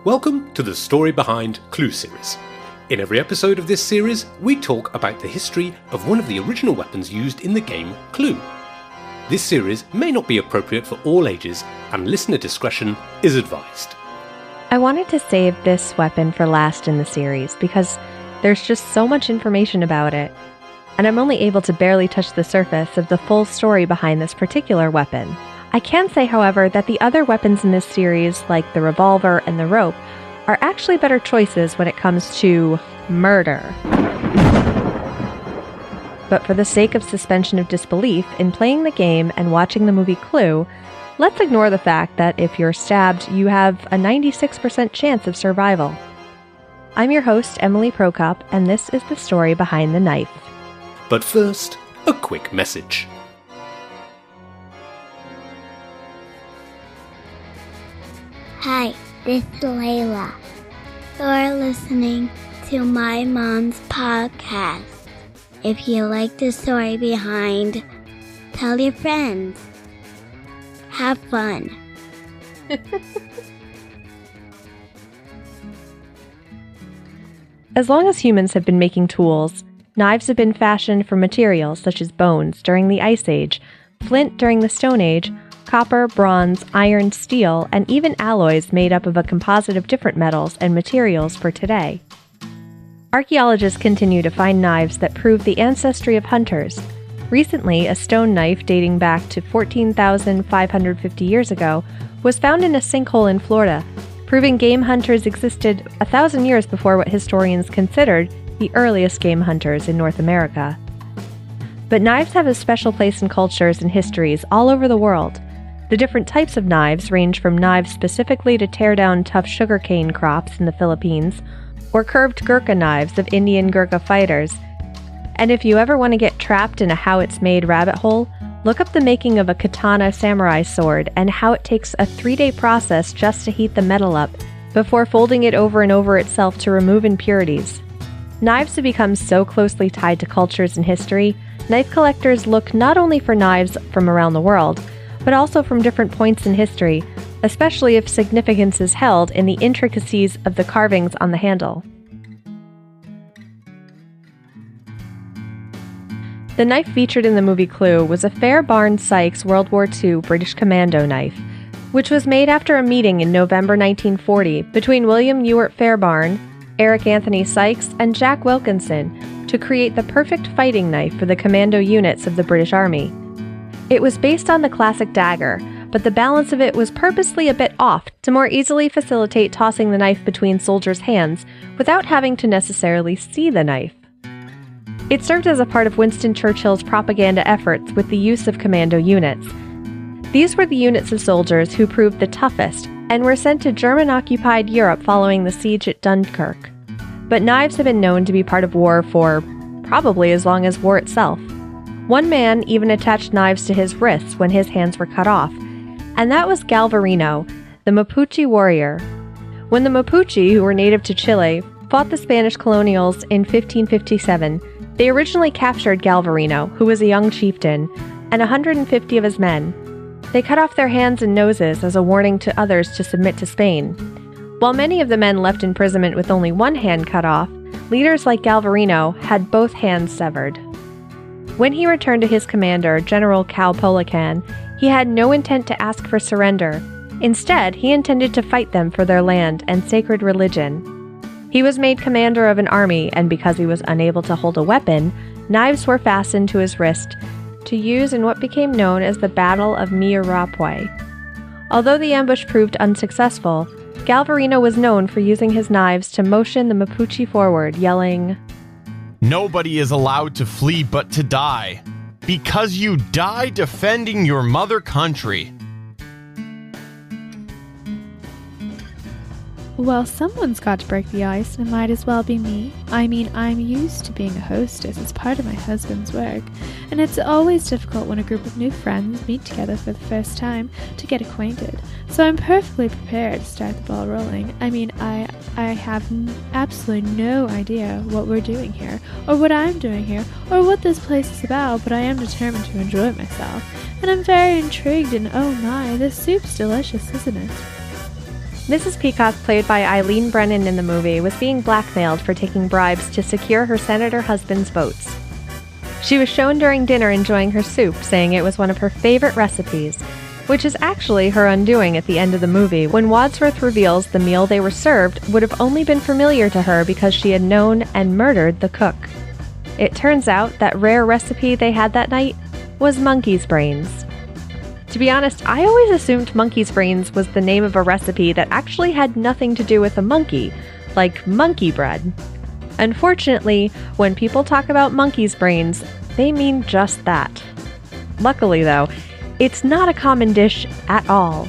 Welcome to the Story Behind Clue series. In every episode of this series, we talk about the history of one of the original weapons used in the game Clue. This series may not be appropriate for all ages, and listener discretion is advised. I wanted to save this weapon for last in the series because there's just so much information about it, and I'm only able to barely touch the surface of the full story behind this particular weapon. I can say, however, that the other weapons in this series, like the revolver and the rope, are actually better choices when it comes to murder. But for the sake of suspension of disbelief in playing the game and watching the movie Clue, let's ignore the fact that if you're stabbed, you have a 96% chance of survival. I'm your host, Emily Prokop, and this is the story behind the knife. But first, a quick message. Hi, this is Layla. You're listening to my mom's podcast. If you like the story behind, tell your friends. Have fun. As long as humans have been making tools, knives have been fashioned from materials such as bones during the Ice Age, flint during the Stone Age, copper, bronze, iron, steel, and even alloys made up of a composite of different metals and materials for today. Archaeologists continue to find knives that prove the ancestry of hunters. Recently, a stone knife dating back to 14,550 years ago was found in a sinkhole in Florida, proving game hunters existed 1,000 years before what historians considered the earliest game hunters in North America. But knives have a special place in cultures and histories all over the world. The different types of knives range from knives specifically to tear down tough sugarcane crops in the Philippines, or curved Gurkha knives of Indian Gurkha fighters. And if you ever want to get trapped in a how-it's-made rabbit hole, look up the making of a katana samurai sword and how it takes a 3-day process just to heat the metal up, before folding it over and over itself to remove impurities. Knives have become so closely tied to cultures and history, knife collectors look not only for knives from around the world, but also from different points in history, especially if significance is held in the intricacies of the carvings on the handle. The knife featured in the movie Clue was a Fairbairn Sykes World War II British Commando knife, which was made after a meeting in November 1940 between William Ewart Fairbairn, Eric Anthony Sykes, and Jack Wilkinson to create the perfect fighting knife for the commando units of the British Army. It was based on the classic dagger, but the balance of it was purposely a bit off to more easily facilitate tossing the knife between soldiers' hands without having to necessarily see the knife. It served as a part of Winston Churchill's propaganda efforts with the use of commando units. These were the units of soldiers who proved the toughest and were sent to German-occupied Europe following the siege at Dunkirk. But knives have been known to be part of war for probably as long as war itself. One man even attached knives to his wrists when his hands were cut off, and that was Galvarino, the Mapuche warrior. When the Mapuche, who were native to Chile, fought the Spanish colonials in 1557, they originally captured Galvarino, who was a young chieftain, and 150 of his men. They cut off their hands and noses as a warning to others to submit to Spain. While many of the men left imprisonment with only one hand cut off, leaders like Galvarino had both hands severed. When he returned to his commander, General Calpolacan, he had no intent to ask for surrender. Instead, he intended to fight them for their land and sacred religion. He was made commander of an army, and because he was unable to hold a weapon, knives were fastened to his wrist to use in what became known as the Battle of Miarapue. Although the ambush proved unsuccessful, Galvarino was known for using his knives to motion the Mapuche forward, yelling, "Nobody is allowed to flee but to die, because you die defending your mother country." Well, someone's got to break the ice, and it might as well be me. I mean, I'm used to being a hostess. It's part of my husband's work. And it's always difficult when a group of new friends meet together for the first time to get acquainted. So I'm perfectly prepared to start the ball rolling. I mean, I have absolutely no idea what we're doing here, or what I'm doing here, or what this place is about, but I am determined to enjoy myself. And I'm very intrigued, and oh my, this soup's delicious, isn't it? Mrs. Peacock, played by Eileen Brennan in the movie, was being blackmailed for taking bribes to secure her senator husband's votes. She was shown during dinner enjoying her soup, saying it was one of her favorite recipes, which is actually her undoing at the end of the movie, when Wadsworth reveals the meal they were served would have only been familiar to her because she had known and murdered the cook. It turns out that rare recipe they had that night was monkey's brains. To be honest, I always assumed monkey's brains was the name of a recipe that actually had nothing to do with a monkey, like monkey bread. Unfortunately, when people talk about monkey's brains, they mean just that. Luckily though, it's not a common dish at all,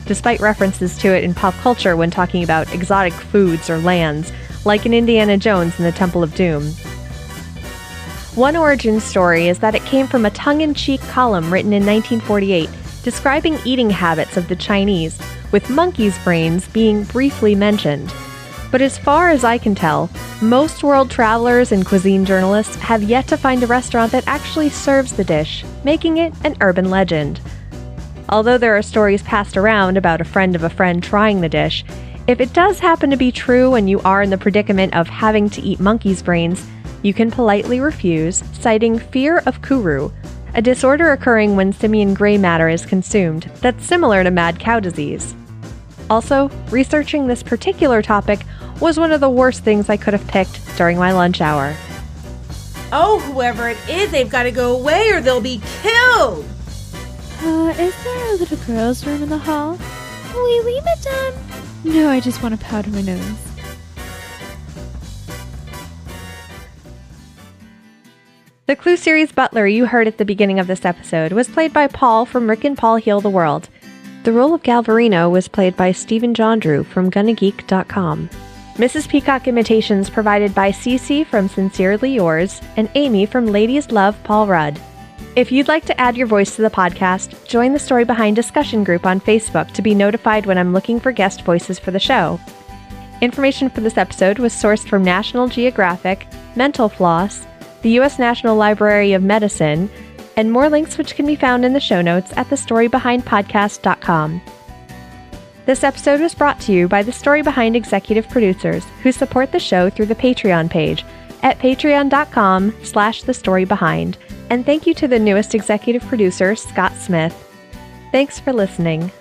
despite references to it in pop culture when talking about exotic foods or lands, like in Indiana Jones and the Temple of Doom. One origin story is that it came from a tongue-in-cheek column written in 1948 describing eating habits of the Chinese, with monkey's brains being briefly mentioned. But as far as I can tell, most world travelers and cuisine journalists have yet to find a restaurant that actually serves the dish, making it an urban legend. Although there are stories passed around about a friend of a friend trying the dish, if it does happen to be true and you are in the predicament of having to eat monkey's brains, you can politely refuse, citing fear of kuru, a disorder occurring when simian gray matter is consumed that's similar to mad cow disease. Also, researching this particular topic was one of the worst things I could have picked during my lunch hour. Oh, whoever it is, they've got to go away or they'll be killed! Is there a little girl's room in the hall? Oui, oui, madame. No, I just want to powder my nose. The Clue series butler you heard at the beginning of this episode was played by Paul from Rick and Paul Heal the World. The role of Galvarino was played by Stephen Jondrew from GonnaGeek.com. Mrs. Peacock imitations provided by Cece from Sincerely Yours and Amy from Ladies Love Paul Rudd. If you'd like to add your voice to the podcast, join the Story Behind discussion group on Facebook to be notified when I'm looking for guest voices for the show. Information for this episode was sourced from National Geographic, Mental Floss, the U.S. National Library of Medicine, and more links which can be found in the show notes at thestorybehindpodcast.com. This episode was brought to you by the Story Behind executive producers who support the show through the Patreon page at patreon.com/thestorybehind. And thank you to the newest executive producer, Scott Smith. Thanks for listening.